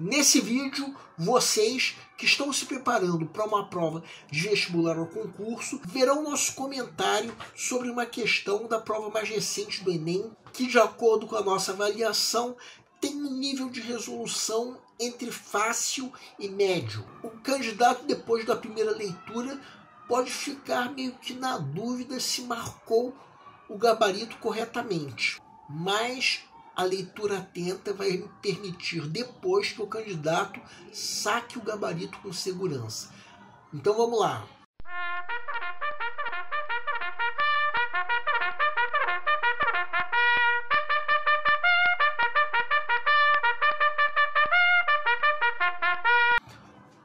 Nesse vídeo, vocês que estão se preparando para uma prova de vestibular ou concurso verão nosso comentário sobre uma questão da prova mais recente do Enem, que de acordo com a nossa avaliação tem um nível de resolução entre fácil e médio. O candidato, depois da primeira leitura, pode ficar meio que na dúvida se marcou o gabarito corretamente, mas a leitura atenta vai permitir depois que o candidato saque o gabarito com segurança. Então vamos lá.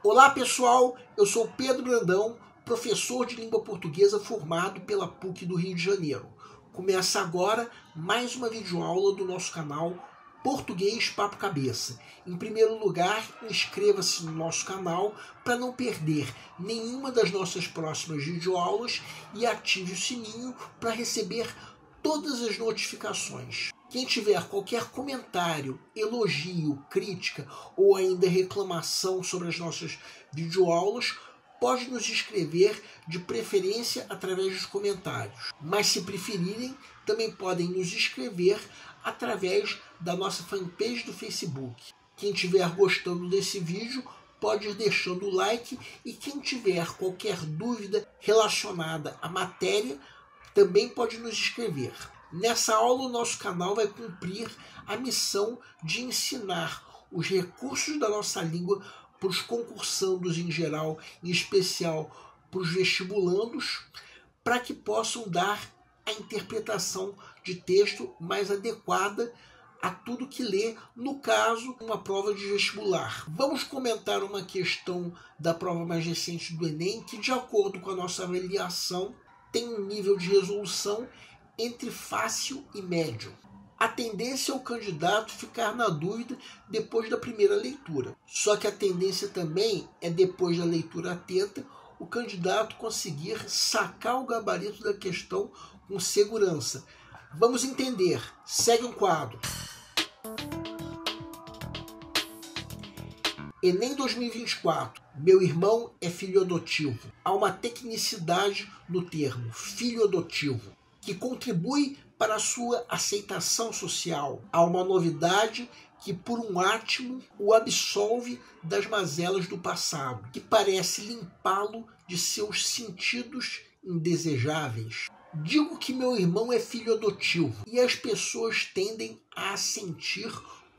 Olá pessoal, eu sou Pedro Brandão, professor de língua portuguesa formado pela PUC do Rio de Janeiro. Começa agora mais uma videoaula do nosso canal Português Papo Cabeça. Em primeiro lugar, inscreva-se no nosso canal para não perder nenhuma das nossas próximas videoaulas e ative o sininho para receber todas as notificações. Quem tiver qualquer comentário, elogio, crítica ou ainda reclamação sobre as nossas videoaulas, pode nos escrever, de preferência através dos comentários. Mas se preferirem, também podem nos escrever através da nossa fanpage do Facebook. Quem estiver gostando desse vídeo, pode ir deixando o like, e quem tiver qualquer dúvida relacionada à matéria, também pode nos escrever. Nessa aula, o nosso canal vai cumprir a missão de ensinar os recursos da nossa língua para os concursandos em geral, em especial para os vestibulandos, para que possam dar a interpretação de texto mais adequada a tudo que lê, no caso, uma prova de vestibular. Vamos comentar uma questão da prova mais recente do Enem, que, de acordo com a nossa avaliação, tem um nível de resolução entre fácil e médio. A tendência é o candidato ficar na dúvida depois da primeira leitura. Só que a tendência também é, depois da leitura atenta, o candidato conseguir sacar o gabarito da questão com segurança. Vamos entender. Segue um quadro. Enem 2024. Meu irmão é filho adotivo. Há uma tecnicidade no termo filho adotivo que contribui para a sua aceitação social. Há uma novidade que, por um átimo, o absolve das mazelas do passado, que parece limpá-lo de seus sentidos indesejáveis. Digo que meu irmão é filho adotivo, e as pessoas tendem a assentir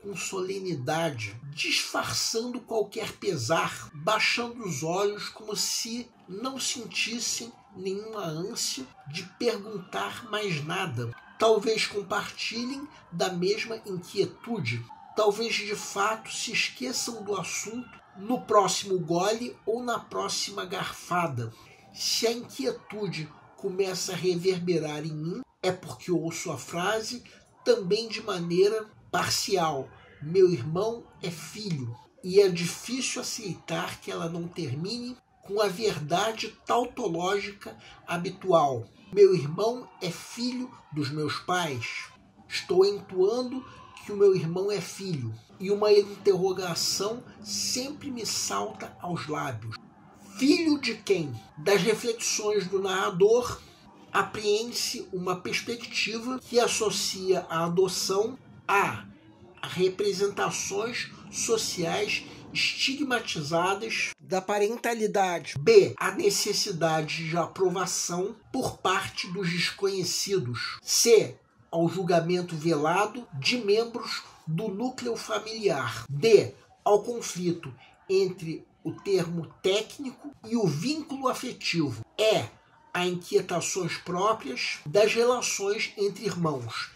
com solenidade, disfarçando qualquer pesar, baixando os olhos como se não sentissem nenhuma ânsia de perguntar mais nada. Talvez compartilhem da mesma inquietude. Talvez de fato se esqueçam do assunto no próximo gole ou na próxima garfada. Se a inquietude começa a reverberar em mim, é porque ouço a frase também de maneira parcial. Meu irmão é filho. E é difícil aceitar que ela não termine com a verdade tautológica habitual. Meu irmão é filho dos meus pais. Estou entoando que o meu irmão é filho. E uma interrogação sempre me salta aos lábios. Filho de quem? Das reflexões do narrador, apreende-se uma perspectiva que associa a adoção a representações sociais estigmatizadas da parentalidade. B. A necessidade de aprovação por parte dos desconhecidos. C. Ao julgamento velado de membros do núcleo familiar. D. Ao conflito entre o termo técnico e o vínculo afetivo. E. A inquietações próprias das relações entre irmãos.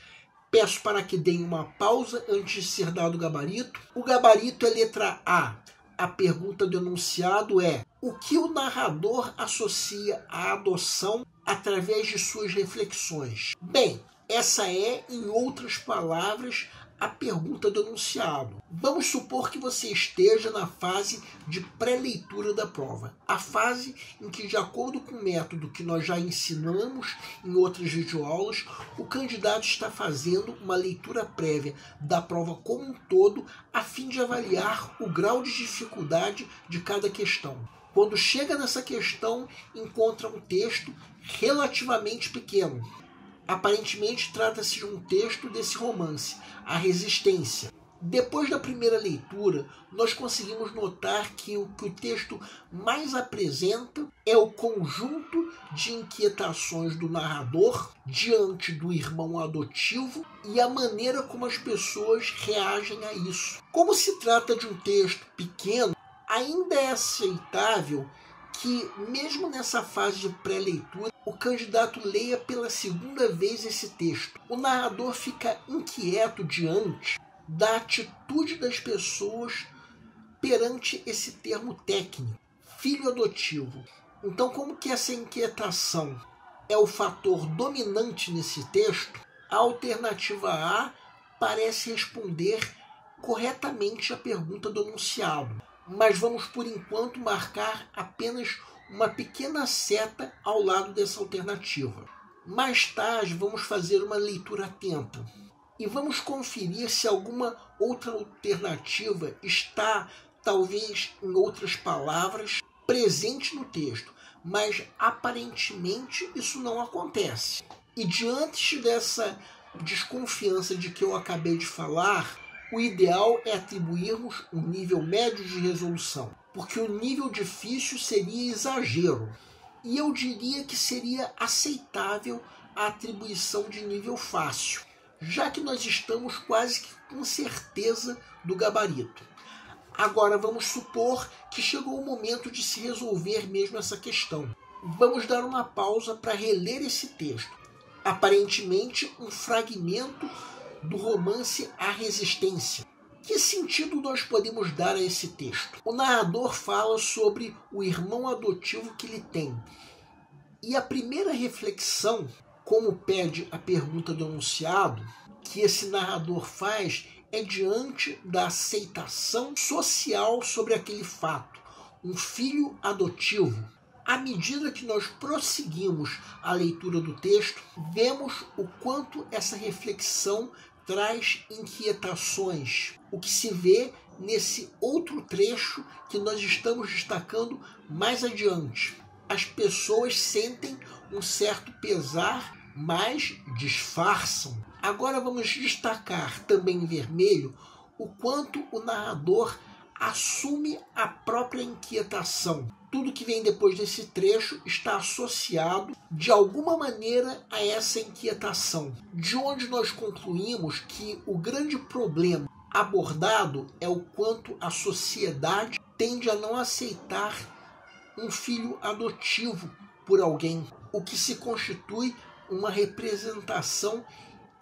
Peço para que deem uma pausa antes de ser dado o gabarito. O gabarito é letra A. A pergunta do enunciado é: o que o narrador associa à adoção através de suas reflexões? Bem, essa é, em outras palavras, a pergunta do enunciado. Vamos supor que você esteja na fase de pré-leitura da prova, a fase em que, de acordo com o método que nós já ensinamos em outras videoaulas, o candidato está fazendo uma leitura prévia da prova como um todo, a fim de avaliar o grau de dificuldade de cada questão. Quando chega nessa questão, encontra um texto relativamente pequeno. Aparentemente trata-se de um texto desse romance, A Resistência. Depois da primeira leitura, nós conseguimos notar que o texto mais apresenta é o conjunto de inquietações do narrador diante do irmão adotivo e a maneira como as pessoas reagem a isso. Como se trata de um texto pequeno, ainda é aceitável que, mesmo nessa fase de pré-leitura, o candidato leia pela segunda vez esse texto. O narrador fica inquieto diante da atitude das pessoas perante esse termo técnico, filho adotivo. Então, como que essa inquietação é o fator dominante nesse texto, a alternativa A parece responder corretamente a pergunta do enunciado. Mas vamos, por enquanto, marcar apenas uma pequena seta ao lado dessa alternativa. Mais tarde, vamos fazer uma leitura atenta e vamos conferir se alguma outra alternativa está, talvez em outras palavras, presente no texto, mas aparentemente isso não acontece. E diante dessa desconfiança de que eu acabei de falar, o ideal é atribuirmos um nível médio de resolução, porque o nível difícil seria exagero. E eu diria que seria aceitável a atribuição de nível fácil, já que nós estamos quase que com certeza do gabarito. Agora vamos supor que chegou o momento de se resolver mesmo essa questão. Vamos dar uma pausa para reler esse texto. Aparentemente um fragmento do romance A Resistência. Que sentido nós podemos dar a esse texto? O narrador fala sobre o irmão adotivo que ele tem. E a primeira reflexão, como pede a pergunta do enunciado, que esse narrador faz é diante da aceitação social sobre aquele fato, um filho adotivo. À medida que nós prosseguimos a leitura do texto, vemos o quanto essa reflexão traz inquietações, o que se vê nesse outro trecho que nós estamos destacando mais adiante. As pessoas sentem um certo pesar, mas disfarçam. Agora vamos destacar também em vermelho o quanto o narrador assume a própria inquietação. Tudo que vem depois desse trecho está associado de alguma maneira a essa inquietação, de onde nós concluímos que o grande problema abordado é o quanto a sociedade tende a não aceitar um filho adotivo por alguém, o que se constitui uma representação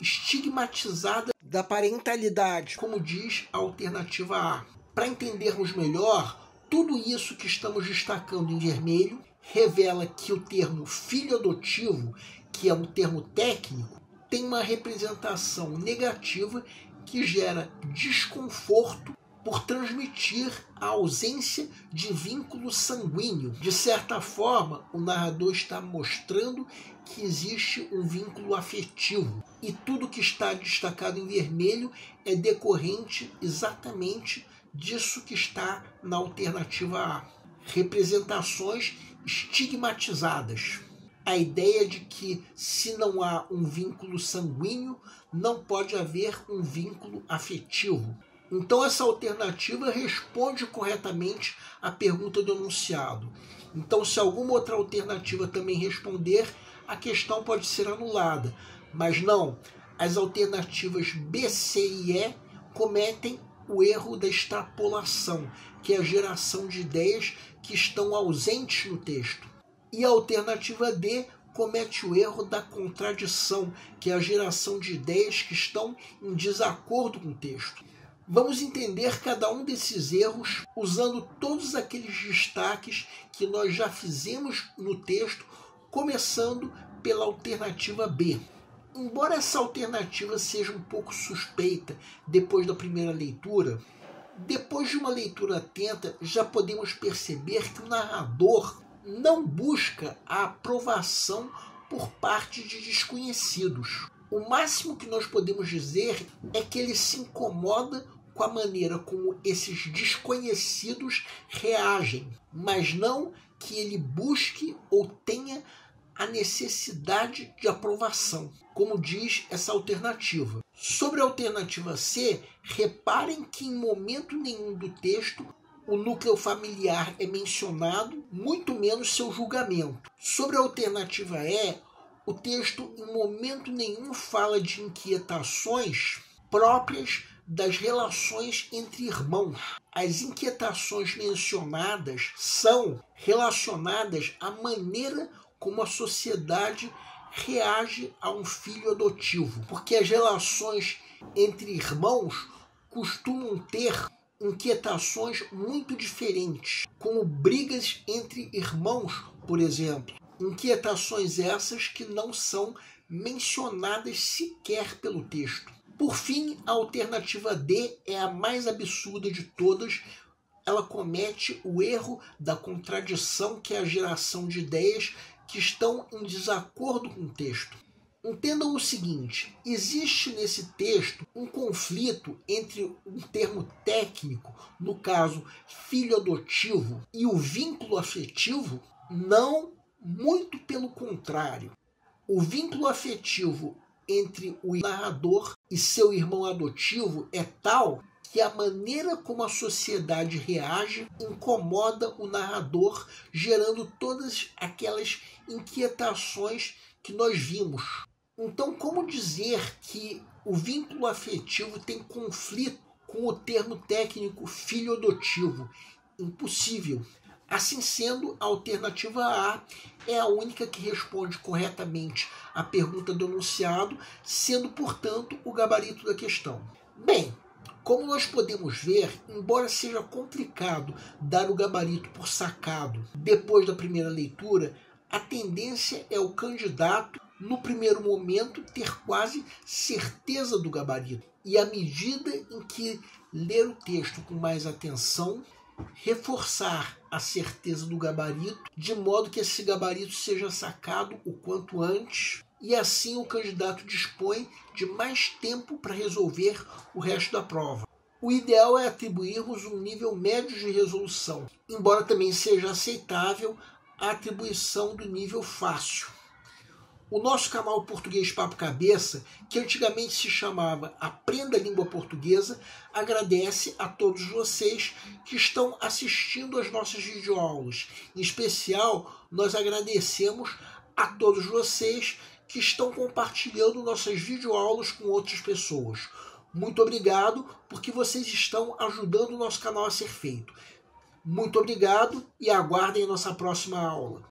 estigmatizada da parentalidade, como diz a alternativa A. Para entendermos melhor, tudo isso que estamos destacando em vermelho revela que o termo filho adotivo, que é um termo técnico, tem uma representação negativa que gera desconforto por transmitir a ausência de vínculo sanguíneo. De certa forma, o narrador está mostrando que existe um vínculo afetivo. E tudo que está destacado em vermelho é decorrente exatamente disso que está na alternativa A. Representações estigmatizadas. A ideia de que, se não há um vínculo sanguíneo, não pode haver um vínculo afetivo. Então essa alternativa responde corretamente à pergunta do enunciado. Então, se alguma outra alternativa também responder, a questão pode ser anulada. Mas não, as alternativas B, C e E cometem o erro da extrapolação, que é a geração de ideias que estão ausentes no texto. E a alternativa D comete o erro da contradição, que é a geração de ideias que estão em desacordo com o texto. Vamos entender cada um desses erros usando todos aqueles destaques que nós já fizemos no texto, começando pela alternativa B. Embora essa alternativa seja um pouco suspeita depois da primeira leitura, depois de uma leitura atenta já podemos perceber que o narrador não busca a aprovação por parte de desconhecidos. O máximo que nós podemos dizer é que ele se incomoda com a maneira como esses desconhecidos reagem, mas não que ele busque ou tenha a necessidade de aprovação, como diz essa alternativa. Sobre a alternativa C, reparem que em momento nenhum do texto o núcleo familiar é mencionado, muito menos seu julgamento. Sobre a alternativa E, o texto em momento nenhum fala de inquietações próprias das relações entre irmãos. As inquietações mencionadas são relacionadas à maneira como a sociedade reage a um filho adotivo, porque as relações entre irmãos costumam ter inquietações muito diferentes, como brigas entre irmãos, por exemplo. Inquietações essas que não são mencionadas sequer pelo texto. Por fim, a alternativa D é a mais absurda de todas. Ela comete o erro da contradição, que é a geração de ideias que estão em desacordo com o texto. Entendam o seguinte: existe nesse texto um conflito entre um termo técnico, no caso filho adotivo, e o vínculo afetivo? Não, muito pelo contrário. O vínculo afetivo entre o narrador e seu irmão adotivo é tal que a maneira como a sociedade reage incomoda o narrador, gerando todas aquelas inquietações que nós vimos. Então, como dizer que o vínculo afetivo tem conflito com o termo técnico filho adotivo? Impossível. Assim sendo, a alternativa A é a única que responde corretamente à pergunta do enunciado, sendo, portanto, o gabarito da questão. Bem, como nós podemos ver, embora seja complicado dar o gabarito por sacado depois da primeira leitura, a tendência é o candidato, no primeiro momento, ter quase certeza do gabarito. E à medida em que ler o texto com mais atenção, reforçar a certeza do gabarito, de modo que esse gabarito seja sacado o quanto antes, e assim o candidato dispõe de mais tempo para resolver o resto da prova. O ideal é atribuirmos um nível médio de resolução, embora também seja aceitável a atribuição do nível fácil. O nosso canal Português Papo Cabeça, que antigamente se chamava Aprenda a Língua Portuguesa, agradece a todos vocês que estão assistindo às nossas videoaulas. Em especial, nós agradecemos a todos vocês que estão compartilhando nossas videoaulas com outras pessoas. Muito obrigado, porque vocês estão ajudando o nosso canal a ser feito. Muito obrigado e aguardem a nossa próxima aula.